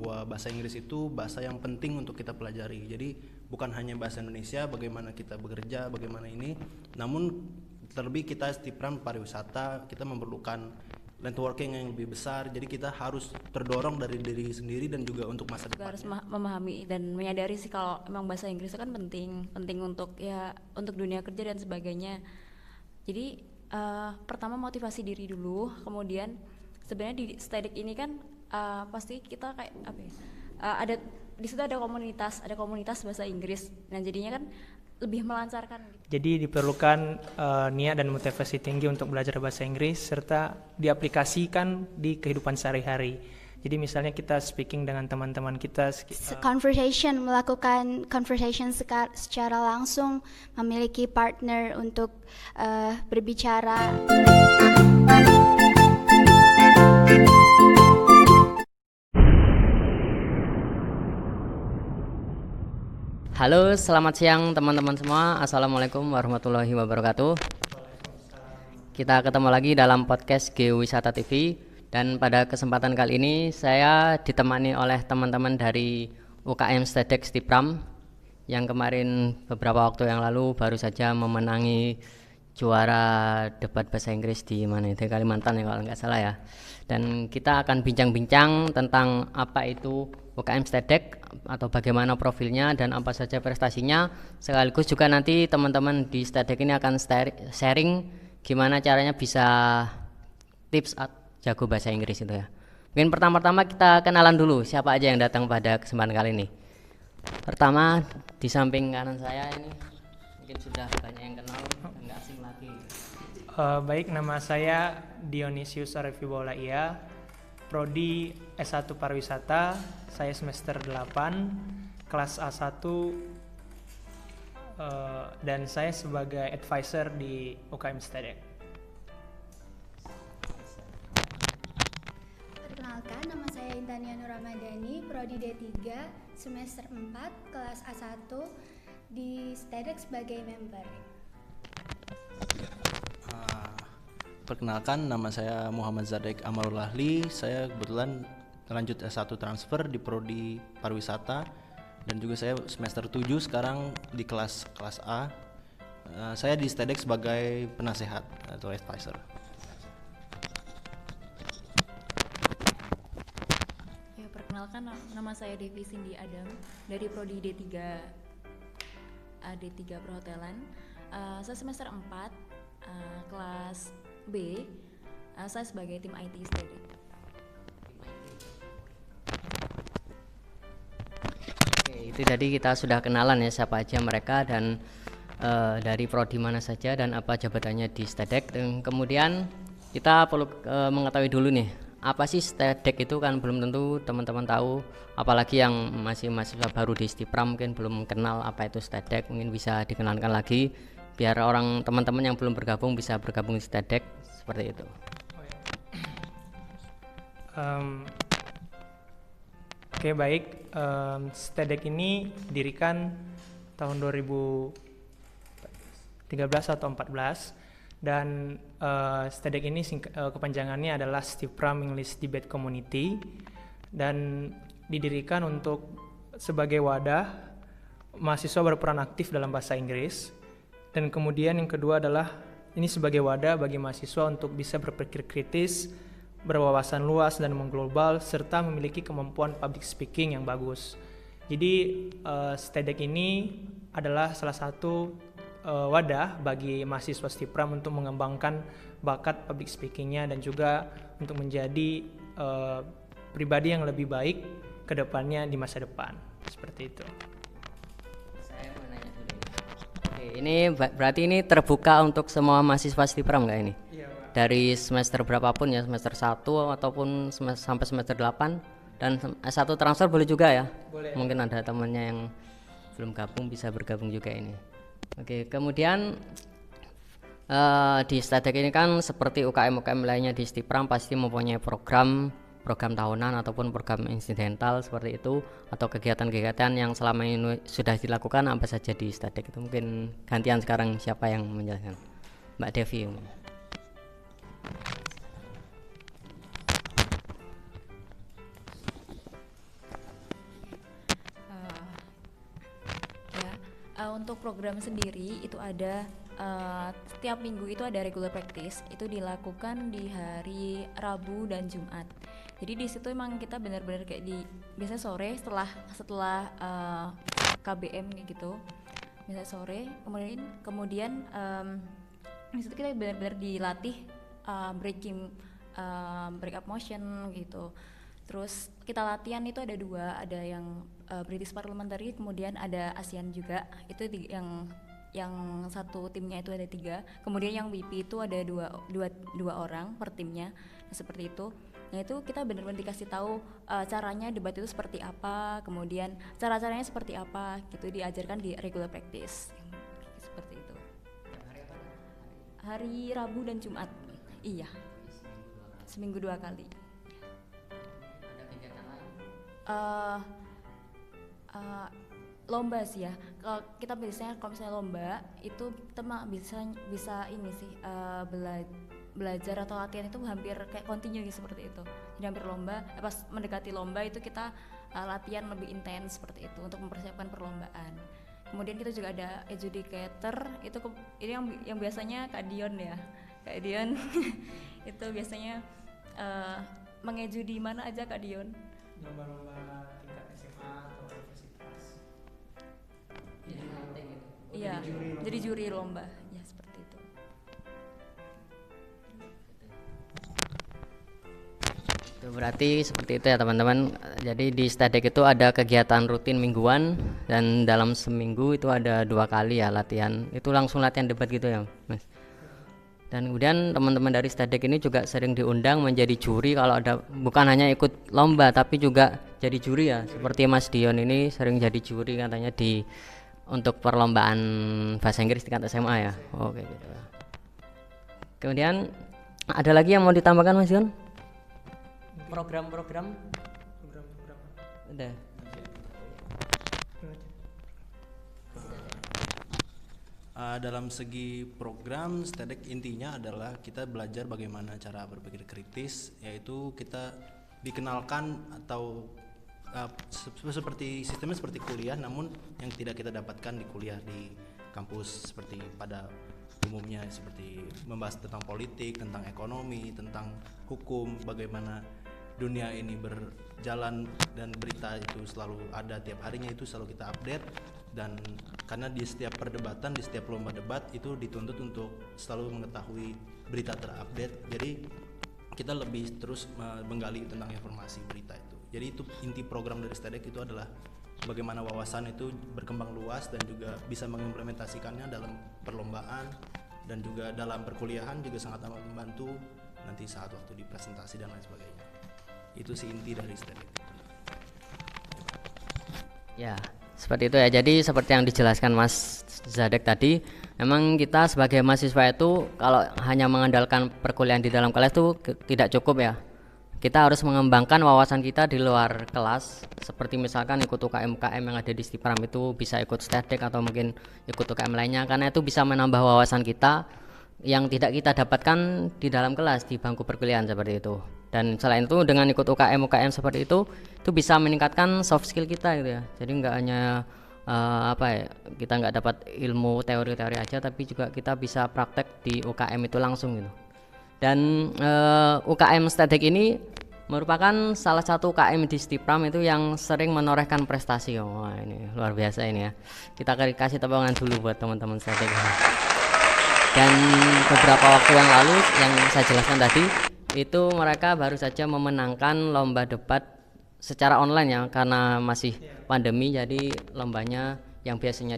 bahwa bahasa Inggris itu bahasa yang penting untuk kita pelajari. Jadi bukan hanya bahasa Indonesia, bagaimana kita bekerja, bagaimana ini, namun terlebih kita Stipram pariwisata, kita memerlukan networking yang lebih besar. Jadi kita harus terdorong dari diri sendiri dan juga untuk masa depan. Harus memahami dan menyadari sih kalau emang bahasa Inggris itu kan penting untuk untuk dunia kerja dan sebagainya. Jadi pertama motivasi diri dulu, kemudian sebenarnya di Stedec ini kan pasti kita kayak apa ya, ada di situ ada komunitas bahasa Inggris. Nah jadinya kan lebih melancarkan. Jadi diperlukan niat dan motivasi tinggi untuk belajar bahasa Inggris serta diaplikasikan di kehidupan sehari-hari. Jadi misalnya kita speaking dengan teman-teman kita, melakukan conversation secara langsung, memiliki partner untuk berbicara. Halo, selamat siang teman-teman semua. Assalamualaikum warahmatullahi wabarakatuh. Kita ketemu lagi dalam podcast Geowisata TV, dan pada kesempatan kali ini saya ditemani oleh teman-teman dari UKM Stedec Stipram yang kemarin beberapa waktu yang lalu baru saja memenangi juara debat bahasa Inggris di mana itu, Kalimantan ya kalau nggak salah ya. Dan kita akan bincang-bincang tentang apa itu UKM Stedec atau bagaimana profilnya dan apa saja prestasinya. Sekaligus juga nanti teman-teman di Stedec ini akan sharing gimana caranya bisa tips jago bahasa Inggris itu ya. Mungkin pertama-tama kita kenalan dulu siapa aja yang datang pada kesempatan kali ini. Pertama di samping kanan saya ini mungkin sudah banyak yang kenal, nggak asing lagi. Baik, nama saya Dionysius Arify Baulaia, Prodi S1 Pariwisata, saya semester 8, kelas A1, dan saya sebagai advisor di UKM Stedec. Perkenalkan, nama saya Intania Nur Ramadhani, Prodi D3, semester 4, kelas A1 di Stedec sebagai member. Perkenalkan, nama saya Muhammad Zadek Amarul Ahli. Saya kebetulan lanjut S1 transfer di Prodi Pariwisata dan juga saya semester 7 sekarang di kelas A. Saya di Stedec sebagai penasehat atau advisor. Ya, perkenalkan, nama saya Devi Cindy Adam dari Prodi D3 Perhotelan. Saya semester 4, kelas B. Saya sebagai tim IT Stedec. Oke, itu tadi kita sudah kenalan ya siapa aja mereka dan dari prodi mana saja dan apa jabatannya di Stedec. Dan kemudian kita perlu mengetahui dulu nih, apa sih Stedec itu, kan belum tentu teman-teman tahu, apalagi yang masih mahasiswa baru di Stipram mungkin belum kenal apa itu Stedec. Mungkin bisa dikenalkan lagi biar orang teman-teman yang belum bergabung bisa bergabung di Stedec seperti itu. Oke, baik. Stedec ini didirikan tahun 2013 atau 14, dan Stedec ini kepanjangannya adalah Stipram English Debate Community, dan didirikan untuk sebagai wadah mahasiswa berperan aktif dalam bahasa Inggris. Dan kemudian yang kedua adalah ini sebagai wadah bagi mahasiswa untuk bisa berpikir kritis, berwawasan luas dan mengglobal, serta memiliki kemampuan public speaking yang bagus. Jadi Stedec ini adalah salah satu wadah bagi mahasiswa Stipram untuk mengembangkan bakat public speakingnya dan juga untuk menjadi pribadi yang lebih baik ke depannya di masa depan. Seperti itu. Saya mau nanya dulu. Oke, ini berarti ini terbuka untuk semua mahasiswa Stipram nggak ini? Iya, Pak. Dari semester berapapun ya, semester 1 ataupun sampai semester 8, dan S1 transfer boleh juga ya? Boleh. Mungkin ada temannya yang belum gabung bisa bergabung juga ini. Oke, kemudian di Stedec ini kan seperti UKM-UKM lainnya di Stipram pasti mempunyai program tahunan ataupun program insidental seperti itu, atau kegiatan-kegiatan yang selama ini sudah dilakukan apa saja di Stedec itu. Mungkin gantian sekarang siapa yang menjelaskan? Mbak Devi. untuk program sendiri itu ada setiap minggu itu ada regular practice, itu dilakukan di hari Rabu dan Jumat. Jadi di situ emang kita benar-benar kayak di biasanya sore setelah KBM kayak gitu, biasanya sore. Kemudian di situ kita benar-benar dilatih break up motion gitu. Terus kita latihan itu ada dua, ada yang British Parliamentary, kemudian ada ASEAN juga. Itu yang satu timnya itu ada 3. Kemudian yang WP itu ada dua orang per timnya. Nah, seperti itu. Nah itu kita benar-benar dikasih tahu caranya debat itu seperti apa, kemudian cara-caranya seperti apa, gitu diajarkan di regular practice. Seperti itu. Hari Rabu dan Jumat. Iya. Seminggu 2 kali. Lomba sih ya. Kalau kita biasanya kalau misalnya lomba itu kita bisa ini sih belajar atau latihan itu hampir kayak continue seperti itu. Jadi hampir lomba, pas mendekati lomba itu kita latihan lebih intens seperti itu untuk mempersiapkan perlombaan. Kemudian kita juga ada adjudicator, ini yang biasanya Kak Dion ya. Kak Dion itu biasanya mengeju di mana aja Kak Dion? Lomba-lomba tingkat SMA atau universitas. Iya, jadi juri lomba. Ya seperti itu. Itu berarti seperti itu ya teman-teman. Jadi di STADEK itu ada kegiatan rutin mingguan dan dalam seminggu itu ada 2 kali ya latihan. Itu langsung latihan debat gitu ya, Mas. Dan kemudian teman-teman dari STADEK ini juga sering diundang menjadi juri kalau ada, bukan hanya ikut lomba tapi juga jadi juri ya. Seperti Mas Dion ini sering jadi juri katanya untuk perlombaan bahasa Inggris tingkat SMA ya. Oke gitu ya. Kemudian ada lagi yang mau ditambahkan Mas Dion? Program-program? Udah. Dalam segi program STADEK intinya adalah kita belajar bagaimana cara berpikir kritis, yaitu kita dikenalkan atau seperti sistemnya seperti kuliah, namun yang tidak kita dapatkan di kuliah di kampus seperti pada umumnya, seperti membahas tentang politik, tentang ekonomi, tentang hukum, bagaimana dunia ini berjalan, dan berita itu selalu ada tiap harinya, itu selalu kita update. Dan karena di setiap perdebatan, di setiap lomba debat itu dituntut untuk selalu mengetahui berita terupdate, jadi kita lebih terus menggali tentang informasi berita itu. Jadi itu inti program dari STADEK itu adalah bagaimana wawasan itu berkembang luas dan juga bisa mengimplementasikannya dalam perlombaan dan juga dalam perkuliahan, juga sangat amat membantu nanti saat waktu di presentasi dan lain sebagainya. Itu sih inti dari STADEK. Ya, seperti itu ya. Jadi seperti yang dijelaskan Mas Zadek tadi, memang kita sebagai mahasiswa itu kalau hanya mengandalkan perkuliahan di dalam kelas itu tidak cukup ya. Kita harus mengembangkan wawasan kita di luar kelas, seperti misalkan ikut UKM-UKM yang ada di Stipram, itu bisa ikut STADEK atau mungkin ikut UKM lainnya, karena itu bisa menambah wawasan kita yang tidak kita dapatkan di dalam kelas di bangku perkuliahan seperti itu. Dan selain itu dengan ikut UKM seperti itu bisa meningkatkan soft skill kita gitu ya. Jadi nggak hanya kita nggak dapat ilmu teori-teori aja, tapi juga kita bisa praktek di UKM itu langsung gitu. Dan UKM STADEK ini merupakan salah satu UKM di Stipram itu yang sering menorehkan prestasi. Wah, ini luar biasa ini ya. Kita kasih tepuk tangan dulu buat teman-teman STADEK. Dan beberapa waktu yang lalu yang saya jelaskan tadi, itu mereka baru saja memenangkan lomba debat secara online ya, karena masih pandemi, jadi lombanya yang biasanya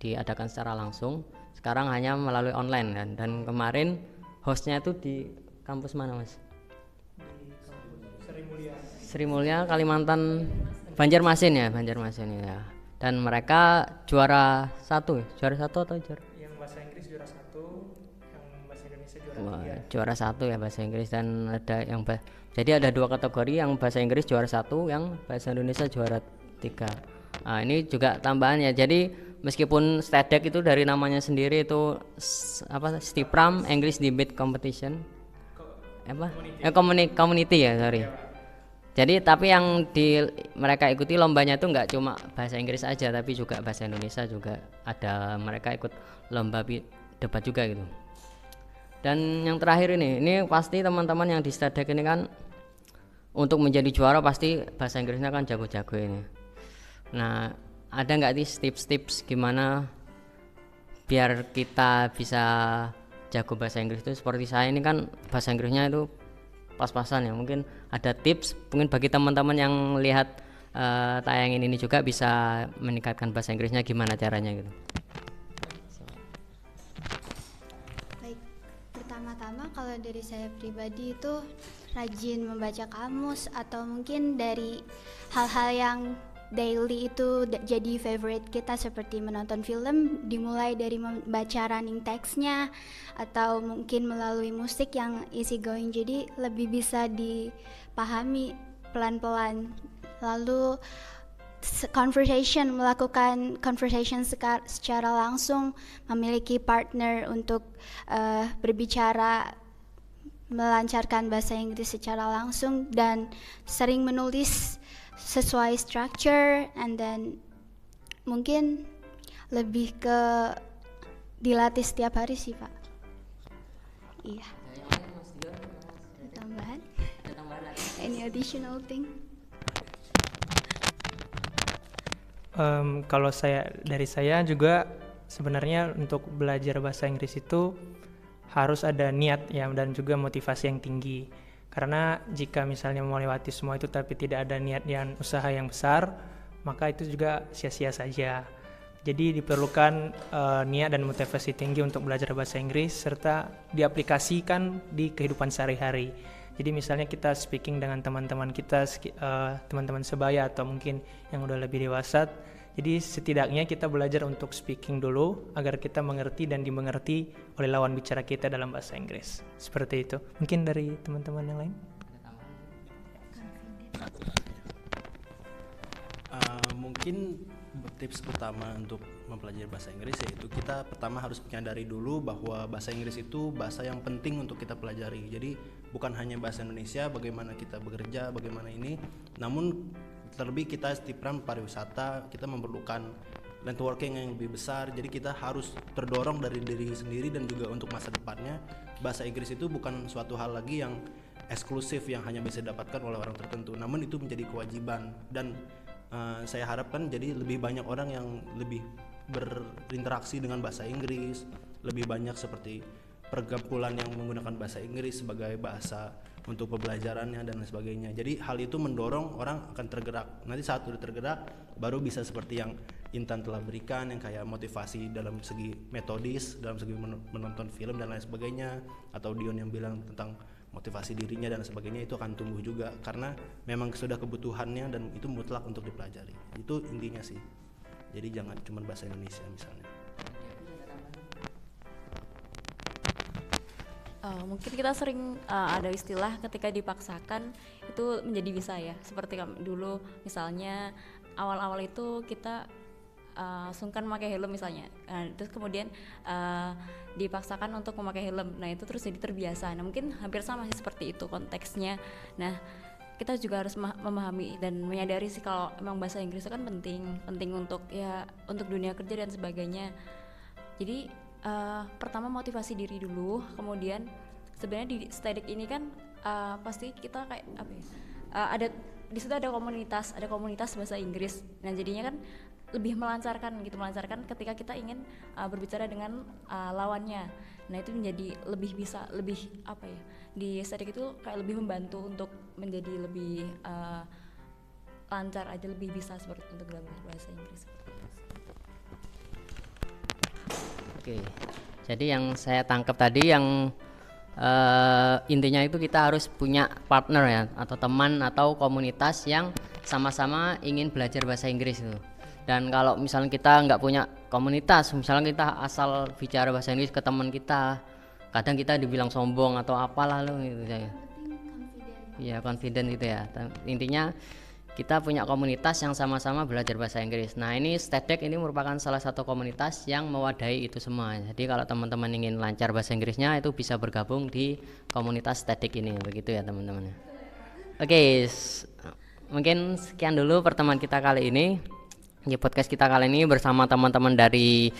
diadakan secara langsung sekarang hanya melalui online kan. Dan kemarin hostnya itu di kampus mana Mas? Di Sri Mulia, Kalimantan, Banjarmasin ya. Dan mereka juara satu atau juara? Yang bahasa Inggris juara 1, yang bahasa Indonesia juara 3. Juara 1 ya bahasa Inggris, dan ada yang jadi ada 2 kategori, yang bahasa Inggris juara 1, yang bahasa Indonesia juara 3. Nah, ini juga tambahan ya. Jadi meskipun STADEK itu dari namanya sendiri itu Stipram English Debate Competition, community ya, sorry. Jadi tapi yang mereka ikuti lombanya itu nggak cuma bahasa Inggris aja, tapi juga bahasa Indonesia juga ada, mereka ikut lomba debat juga gitu. Dan yang terakhir ini pasti teman-teman yang di STEDEK ini kan untuk menjadi juara pasti bahasa Inggrisnya kan jago-jago ini. Nah, ada nggak tips-tips gimana biar kita bisa jago bahasa Inggris itu? Seperti saya ini kan bahasa Inggrisnya itu pas-pasan ya. Mungkin ada tips mungkin bagi teman-teman yang lihat tayangan ini juga bisa meningkatkan bahasa Inggrisnya, gimana caranya gitu. Baik, pertama-tama kalau dari saya pribadi itu rajin membaca kamus, atau mungkin dari hal-hal yang daily itu jadi favorite kita, seperti menonton film, dimulai dari membaca running text-nya, atau mungkin melalui musik yang easy going, jadi lebih bisa dipahami pelan-pelan. Lalu melakukan conversation secara langsung, memiliki partner untuk berbicara, melancarkan bahasa Inggris secara langsung, dan sering menulis sesuai structure, and then mungkin lebih ke dilatih setiap hari sih Pak. Iya. Tambahan? Any additional thing? Kalau dari saya juga sebenarnya untuk belajar bahasa Inggris itu harus ada niat ya, dan juga motivasi yang tinggi. Karena jika misalnya melewati semua itu tapi tidak ada niat dan usaha yang besar, maka itu juga sia-sia saja. Jadi diperlukan niat dan motivasi tinggi untuk belajar bahasa Inggris, serta diaplikasikan di kehidupan sehari-hari. Jadi misalnya kita speaking dengan teman-teman kita, teman-teman sebaya atau mungkin yang udah lebih dewasa, jadi setidaknya kita belajar untuk speaking dulu agar kita mengerti dan dimengerti oleh lawan bicara kita dalam bahasa Inggris. Seperti itu. Mungkin dari teman-teman yang lain? Mungkin tips pertama untuk mempelajari bahasa Inggris yaitu kita pertama harus menyadari dulu bahwa bahasa Inggris itu bahasa yang penting untuk kita pelajari. Jadi bukan hanya bahasa Indonesia, bagaimana kita bekerja, bagaimana ini, namun terlebih kita di peran pariwisata, kita memerlukan networking yang lebih besar. Jadi kita harus terdorong dari diri sendiri, dan juga untuk masa depannya bahasa Inggris itu bukan suatu hal lagi yang eksklusif yang hanya bisa didapatkan oleh orang tertentu, namun itu menjadi kewajiban. Dan saya harapkan jadi lebih banyak orang yang lebih berinteraksi dengan bahasa Inggris, lebih banyak seperti perkumpulan yang menggunakan bahasa Inggris sebagai bahasa untuk pembelajarannya dan sebagainya. Jadi hal itu mendorong orang akan tergerak. Nanti saat sudah tergerak baru bisa seperti yang Intan telah berikan, yang kayak motivasi dalam segi metodis, dalam segi menonton film dan lain sebagainya, atau Dion yang bilang tentang motivasi dirinya dan sebagainya, itu akan tumbuh juga karena memang sudah kebutuhannya dan itu mutlak untuk dipelajari. Itu intinya sih. Jadi jangan cuma bahasa Indonesia misalnya. Mungkin kita sering ada istilah ketika dipaksakan itu menjadi bisa ya, seperti dulu misalnya awal-awal itu kita sungkan memakai helm misalnya, terus kemudian dipaksakan untuk memakai helm, nah itu terus jadi terbiasa. Nah mungkin hampir sama sih seperti itu konteksnya. Nah kita juga harus memahami dan menyadari sih kalau emang bahasa Inggris itu kan penting untuk dunia kerja dan sebagainya. Jadi pertama motivasi diri dulu, kemudian sebenarnya di STEDEK ini kan pasti kita kayak apa ya, ada di situ ada komunitas bahasa Inggris. Nah jadinya kan lebih melancarkan ketika kita ingin berbicara dengan lawannya. Nah itu menjadi lebih apa ya, di STEDEK itu kayak lebih membantu untuk menjadi lebih lancar aja, lebih bisa seperti untuk belajar bahasa Inggris. Oke, jadi yang saya tangkap tadi yang intinya itu kita harus punya partner ya, atau teman atau komunitas yang sama-sama ingin belajar bahasa Inggris itu. Dan kalau misalnya kita nggak punya komunitas, misalnya kita asal bicara bahasa Inggris ke teman kita, kadang kita dibilang sombong atau apalah lo gitu ya. Iya, confident gitu ya. Intinya kita punya komunitas yang sama-sama belajar bahasa Inggris. Nah ini STEDEK ini merupakan salah satu komunitas yang mewadahi itu semua. Jadi kalau teman-teman ingin lancar bahasa Inggrisnya itu bisa bergabung di komunitas STEDEK ini, begitu ya teman-teman. Oke, mungkin sekian dulu pertemuan kita kali ini. Di podcast kita kali ini bersama teman-teman dari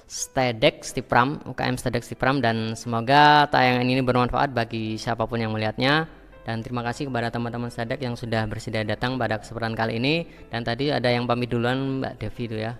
STEDEX Stipram, UKM STEDEX Stipram, dan semoga tayangan ini bermanfaat bagi siapapun yang melihatnya. Dan terima kasih kepada teman-teman STEDEX yang sudah bersedia datang pada kesempatan kali ini. Dan tadi ada yang pamit duluan, Mbak Devi itu ya.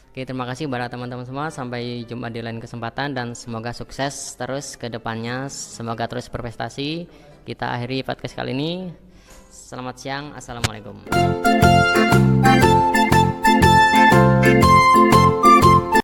Oke, terima kasih kepada teman-teman semua. Sampai jumpa di lain kesempatan dan semoga sukses terus ke depannya. Semoga terus berprestasi. Kita akhiri podcast kali ini. Selamat siang. Assalamualaikum.